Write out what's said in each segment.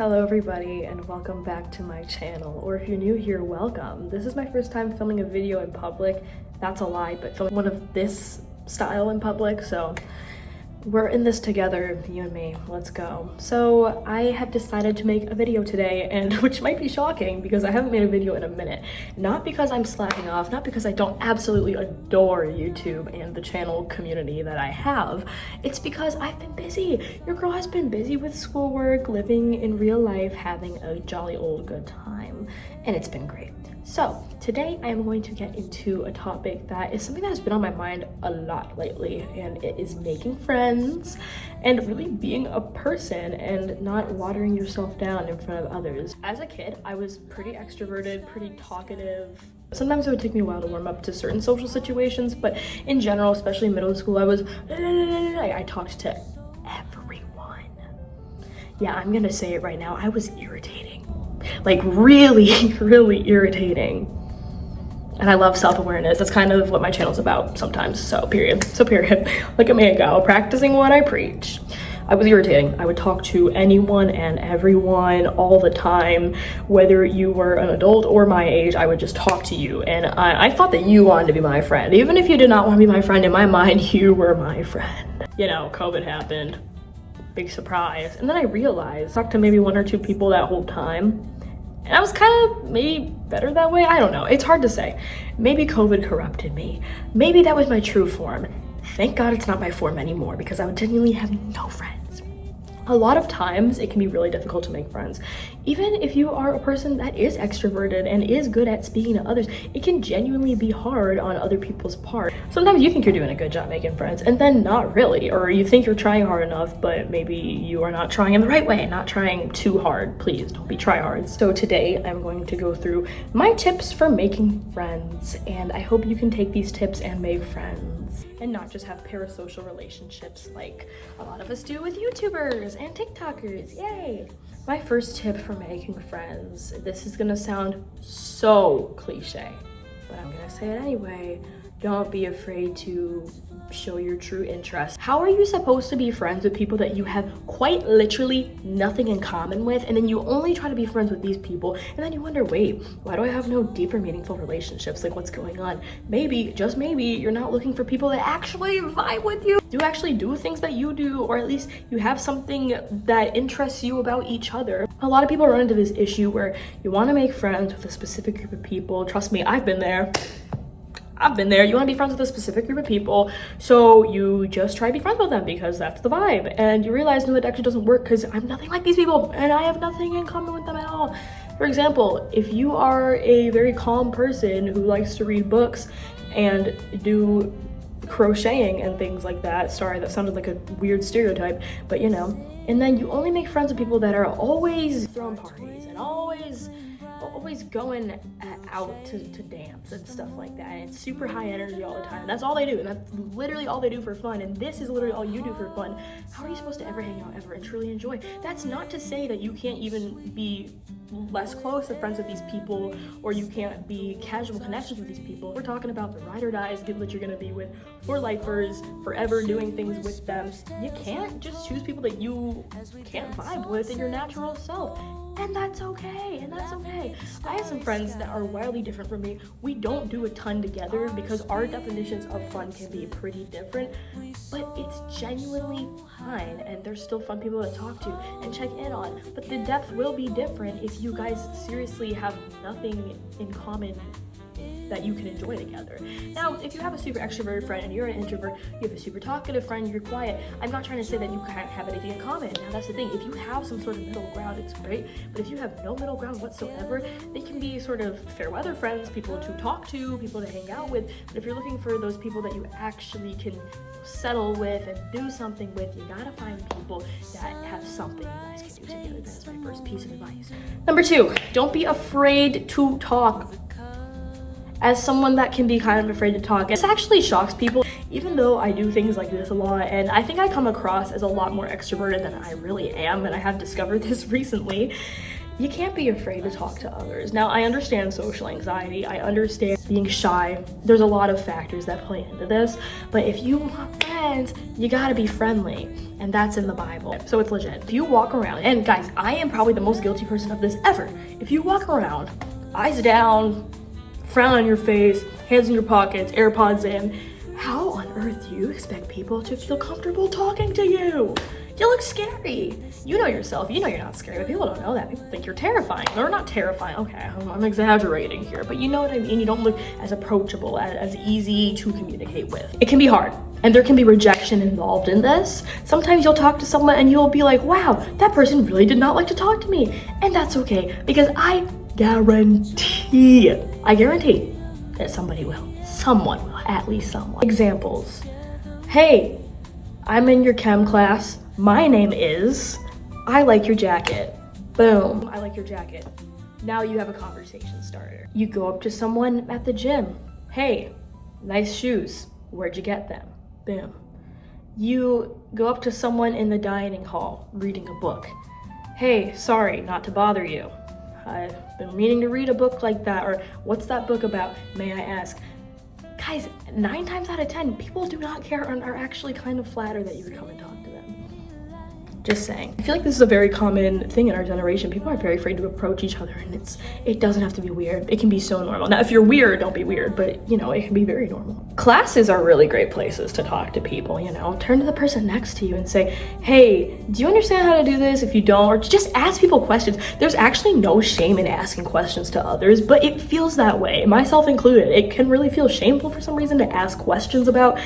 Hello everybody and welcome back to my channel, or if you're new here, welcome. This is my first time filming a video in public. That's a lie, but filming one of this style in public, so we're in this together, you and me. Let's go. So I have decided to make a video today, and which might be shocking because I haven't made a video in a minute. Not because I'm slacking off, not because I don't absolutely adore YouTube and the channel community that I have. It's because I've been busy. Your girl has been busy with schoolwork, living in real life, having a jolly old good time, and it's been great. So today I am going to get into a topic that is something that has been on my mind a lot lately, and it is making friends and really being a person and not watering yourself down in front of others. As a kid, I was pretty extroverted, pretty talkative. Sometimes it would take me a while to warm up to certain social situations, but in general, especially middle school, I talked to everyone. Yeah, I'm gonna say it right now, I was irritating. Like really, really irritating. And I love self-awareness. That's kind of what my channel's about sometimes. So period. Look at me go, practicing what I preach. I was irritating. I would talk to anyone and everyone all the time. Whether you were an adult or my age, I would just talk to you. And I thought that you wanted to be my friend. Even if you did not want to be my friend, in my mind, you were my friend. You know, COVID happened. Big surprise. And then I realized, I talked to maybe one or two people that whole time, and I was kind of maybe better that way. I don't know. It's hard to say. Maybe COVID corrupted me. Maybe that was my true form. Thank God it's not my form anymore, because I would genuinely have no friends. A lot of times it can be really difficult to make friends. Even if you are a person that is extroverted and is good at speaking to others, it can genuinely be hard on other people's part. Sometimes you think you're doing a good job making friends and then not really, or you think you're trying hard enough, but maybe you are not trying in the right way, not trying too hard. Please don't be tryhards. So today I'm going to go through my tips for making friends, and I hope you can take these tips and make friends and not just have parasocial relationships like a lot of us do with YouTubers and TikTokers. Yay! My first tip for making friends, this is gonna sound so cliche, but I'm gonna say it anyway. Don't be afraid to show your true interest. How are you supposed to be friends with people that you have quite literally nothing in common with, and then you only try to be friends with these people, and then you wonder, wait, why do I have no deeper, meaningful relationships? Like, what's going on? Maybe, just maybe, you're not looking for people that actually vibe with you. You actually do things that you do, or at least you have something that interests you about each other. A lot of people run into this issue where you want to make friends with a specific group of people. Trust me, I've been there. You want to be friends with a specific group of people, so you just try to be friends with them because that's the vibe. And you realize, no, it actually doesn't work because I'm nothing like these people and I have nothing in common with them at all. For example, if you are a very calm person who likes to read books and do crocheting and things like that, sorry, that sounded like a weird stereotype, but you know, and then you only make friends with people that are always throwing parties and always going out to dance and stuff like that, and it's super high energy all the time. That's all they do, and that's literally all they do for fun, and this is literally all you do for fun. How are you supposed to ever hang out ever and truly enjoy? That's not to say that you can't even be less close of friends with these people, or you can't be casual connections with these people. We're talking about the ride or dies, people that you're gonna be with for lifers, forever doing things with them. You can't just choose people that you can't vibe with in your natural self. And that's okay, I have some friends that are wildly different from me. We don't do a ton together because our definitions of fun can be pretty different, but it's genuinely fine, and they're still fun people to talk to and check in on. But the depth will be different if you guys seriously have nothing in common that you can enjoy together. Now, if you have a super extroverted friend and you're an introvert, you have a super talkative friend, you're quiet, I'm not trying to say that you can't have anything in common. Now, that's the thing. If you have some sort of middle ground, it's great. But if you have no middle ground whatsoever, they can be sort of fair weather friends, people to talk to, people to hang out with. But if you're looking for those people that you actually can settle with and do something with, you gotta find people that have something you guys can do together. That's my first piece of advice. Number 2, don't be afraid to talk. As someone that can be kind of afraid to talk, this actually shocks people, even though I do things like this a lot, and I think I come across as a lot more extroverted than I really am, and I have discovered this recently. You can't be afraid to talk to others. Now, I understand social anxiety. I understand being shy. There's a lot of factors that play into this, but if you want friends, you gotta be friendly, and that's in the Bible. So it's legit. If you walk around, and guys, I am probably the most guilty person of this ever. If you walk around, eyes down, frown on your face, hands in your pockets, AirPods in, how on earth do you expect people to feel comfortable talking to you? You look scary. You know yourself. You know you're not scary, but people don't know that. People think you're terrifying. Or not terrifying. Okay, I'm exaggerating here, but you know what I mean. You don't look as approachable, as easy to communicate with. It can be hard, and there can be rejection involved in this. Sometimes you'll talk to someone and you'll be like, wow, that person really did not like to talk to me. And that's okay, because I guarantee that somebody will. Someone will, at least someone. Examples. Hey, I'm in your chem class. My name is, I like your jacket. Boom, I like your jacket. Now you have a conversation starter. You go up to someone at the gym. Hey, nice shoes. Where'd you get them? Boom. You go up to someone in the dining hall reading a book. Hey, sorry, not to bother you. I've been meaning to read a book like that, or what's that book about, may I ask? Guys, 9 times out of 10, people do not care and are actually kind of flattered that you would come and talk to them. Just saying. I feel like this is a very common thing in our generation. People are very afraid to approach each other, and it doesn't have to be weird. It can be so normal. Now, if you're weird, don't be weird, but you know, it can be very normal. Classes are really great places to talk to people, you know. Turn to the person next to you and say, hey, do you understand how to do this? If you don't, or just ask people questions. There's actually no shame in asking questions to others, but it feels that way, myself included. It can really feel shameful for some reason to ask questions about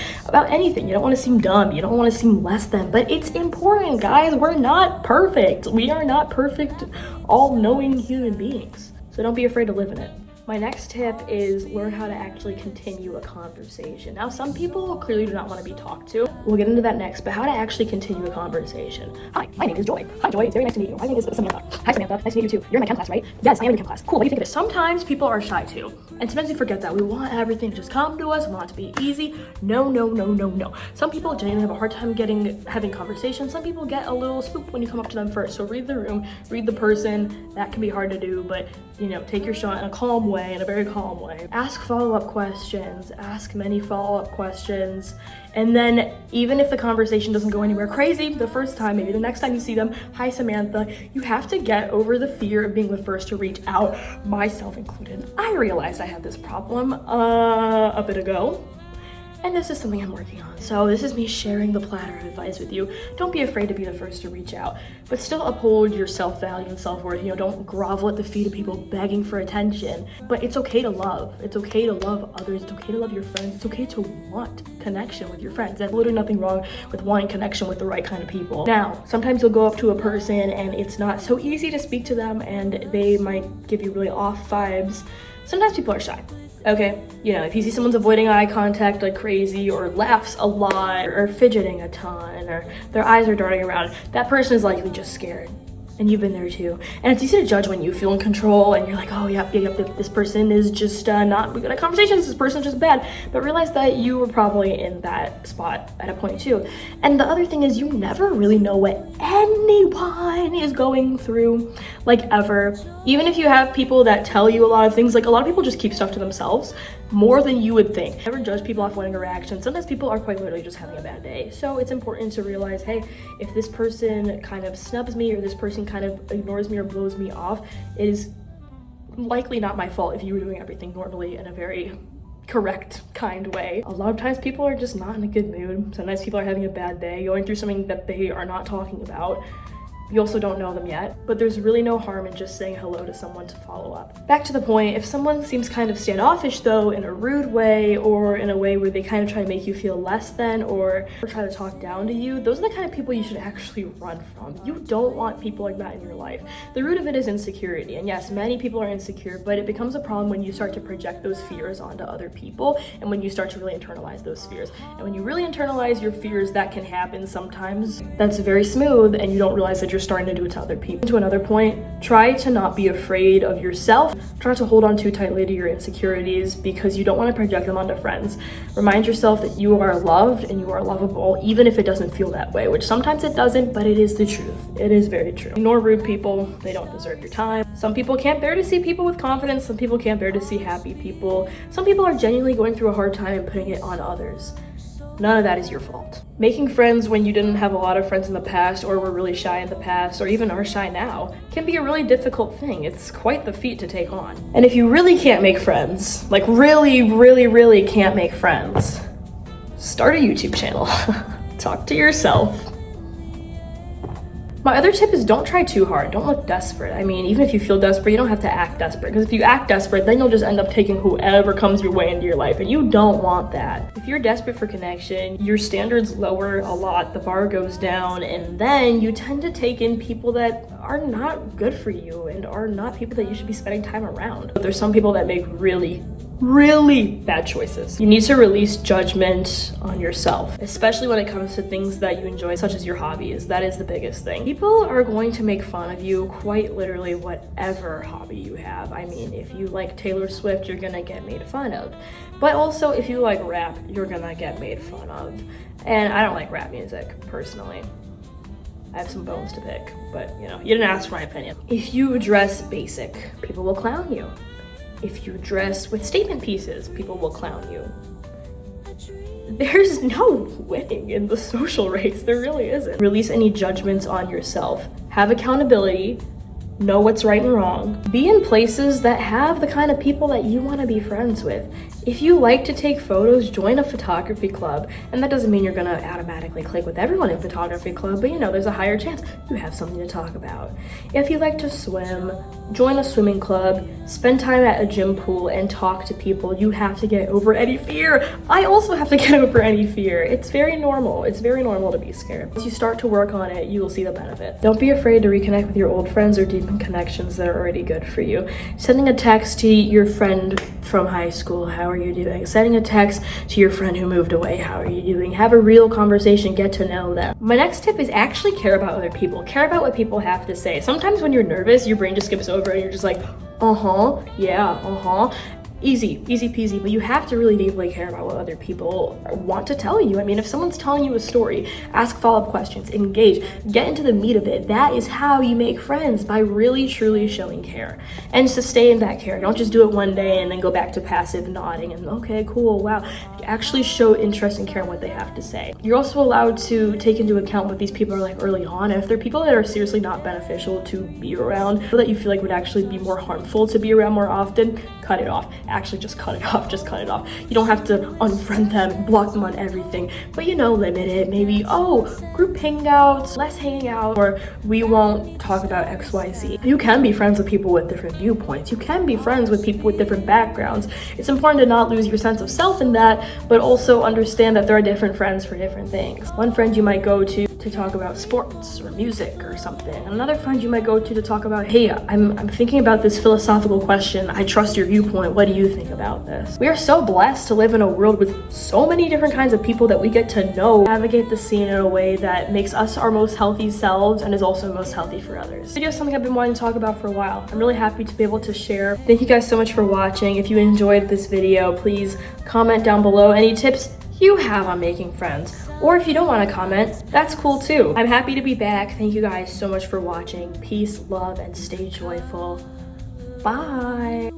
anything. You don't want to seem dumb. You don't want to seem less than, but it's important, guys. We're not perfect. We are not perfect, all-knowing human beings. So don't be afraid to live in it. My next tip is learn how to actually continue a conversation. Now, some people clearly do not want to be talked to. We'll get into that next, but how to actually continue a conversation. Hi, my name is Joy. Hi, Joy. It's very nice to meet you. My name is Samantha. Hi, Samantha. Nice to meet you too. You're in my chem class, right? Yes, I am in chem class. Cool. What do you think of this? Sometimes people are shy too. And sometimes we forget that. We want everything to just come to us. We want it to be easy. No, no, no, no, no. Some people genuinely have a hard time having conversations. Some people get a little spooked when you come up to them first. So read the room, read the person. That can be hard to do, but you know, take your shot in a calm way, in a very calm way. Ask follow-up questions, ask many follow-up questions. And then even if the conversation doesn't go anywhere crazy the first time, maybe the next time you see them, hi Samantha, you have to get over the fear of being the first to reach out, myself included. I realized I had this problem a bit ago. And this is something I'm working on. So this is me sharing the platter of advice with you. Don't be afraid to be the first to reach out, but still uphold your self-value and self-worth. You know, don't grovel at the feet of people begging for attention. But it's okay to love. It's okay to love others. It's okay to love your friends. It's okay to want connection with your friends. There's literally nothing wrong with wanting connection with the right kind of people. Now, sometimes you'll go up to a person and it's not so easy to speak to them and they might give you really off vibes. Sometimes people are shy. Okay, you know, if you see someone's avoiding eye contact like crazy or laughs a lot or fidgeting a ton or their eyes are darting around, that person is likely just scared. And you've been there too. And it's easy to judge when you feel in control and you're like, oh, yep, this person is just not good at conversations, this person's just bad. But realize that you were probably in that spot at a point too. And the other thing is you never really know what anyone is going through, like ever. Even if you have people that tell you a lot of things, like a lot of people just keep stuff to themselves more than you would think. Never judge people off one interaction. Sometimes people are quite literally just having a bad day. So it's important to realize, hey, if this person kind of snubs me or this person kind of ignores me or blows me off, it is likely not my fault if you were doing everything normally in a very correct, kind way. A lot of times people are just not in a good mood. Sometimes people are having a bad day, going through something that they are not talking about. You also don't know them yet, but there's really no harm in just saying hello to someone to follow up. Back to the point, if someone seems kind of standoffish though, in a rude way or in a way where they kind of try to make you feel less than or try to talk down to you, those are the kind of people you should actually run from. You don't want people like that in your life. The root of it is insecurity, and yes, many people are insecure, but it becomes a problem when you start to project those fears onto other people and when you start to really internalize those fears. And when you really internalize your fears, that can happen sometimes. That's very smooth and you don't realize that you're starting to do it to other people. To another point, try to not be afraid of yourself. Try not to hold on too tightly to your insecurities because you don't want to project them onto friends. Remind yourself that you are loved and you are lovable, even if it doesn't feel that way, which sometimes it doesn't, but it is the truth. It is very true. Ignore rude people. They don't deserve your time. Some people can't bear to see people with confidence. Some people can't bear to see happy people. Some people are genuinely going through a hard time and putting it on others. None of that is your fault. Making friends when you didn't have a lot of friends in the past or were really shy in the past or even are shy now can be a really difficult thing. It's quite the feat to take on. And if you really can't make friends, like really can't make friends, start a YouTube channel. Talk to yourself. My other tip is don't try too hard. Don't look desperate. I mean, even if you feel desperate, you don't have to act desperate, because if you act desperate, then you'll just end up taking whoever comes your way into your life, and you don't want that. If you're desperate for connection, your standards lower a lot, the bar goes down, and then you tend to take in people that are not good for you and are not people that you should be spending time around. But there's some people that make really bad choices. You need to release judgment on yourself, especially when it comes to things that you enjoy, such as your hobbies. That is the biggest thing. People are going to make fun of you, quite literally, whatever hobby you have. I mean, if you like Taylor Swift, you're gonna get made fun of. But also, if you like rap, you're gonna get made fun of. And I don't like rap music, personally. I have some bones to pick, but you know, you didn't ask for my opinion. If you dress basic, people will clown you. If you dress with statement pieces, people will clown you. There's no winning in the social race, there really isn't. Release any judgments on yourself. Have accountability. Know what's right and wrong. Be in places that have the kind of people that you want to be friends with. If you like to take photos, join a photography club. And that doesn't mean you're gonna automatically click with everyone in photography club, but you know, there's a higher chance you have something to talk about. If you like to swim, join a swimming club, spend time at a gym pool and talk to people. You have to get over any fear. I also have to get over any fear. It's very normal. It's very normal to be scared. Once you start to work on it, you will see the benefits. Don't be afraid to reconnect with your old friends or deepen connections that are already good for you. Sending a text to your friend from high school, how are you doing? Sending a text to your friend who moved away, how are you doing? Have a real conversation, get to know them. My next tip is actually care about other people. Care about what people have to say. Sometimes when you're nervous, your brain just skips over and you're just like, yeah, easy peasy, but you have to really deeply care about what other people want to tell you. I mean, if someone's telling you a story, ask follow-up questions, engage, get into the meat of it. That is how you make friends, by really truly showing care and sustain that care. Don't just do it one day and then go back to passive nodding and okay, cool, wow. Actually show interest and care in what they have to say. You're also allowed to take into account what these people are like early on. If they're people that are seriously not beneficial to be around, or that you feel like would actually be more harmful to be around more often, cut it off. Actually, just cut it off. Just cut it off. You don't have to unfriend them, block them on everything, but you know, limit it. Maybe, group hangouts, less hanging out, or we won't talk about XYZ. You can be friends with people with different viewpoints. You can be friends with people with different backgrounds. It's important to not lose your sense of self in that, but also understand that there are different friends for different things. One friend you might go to talk about sports or music or something. Another friend you might go to talk about, hey, I'm thinking about this philosophical question. I trust your viewpoint. What do you think about this? We are so blessed to live in a world with so many different kinds of people that we get to know, navigate the scene in a way that makes us our most healthy selves and is also most healthy for others. This video is something I've been wanting to talk about for a while. I'm really happy to be able to share. Thank you guys so much for watching. If you enjoyed this video, please comment down below any tips you have on making friends. Or if you don't want to comment, that's cool too. I'm happy to be back. Thank you guys so much for watching. Peace, love, and stay joyful. Bye.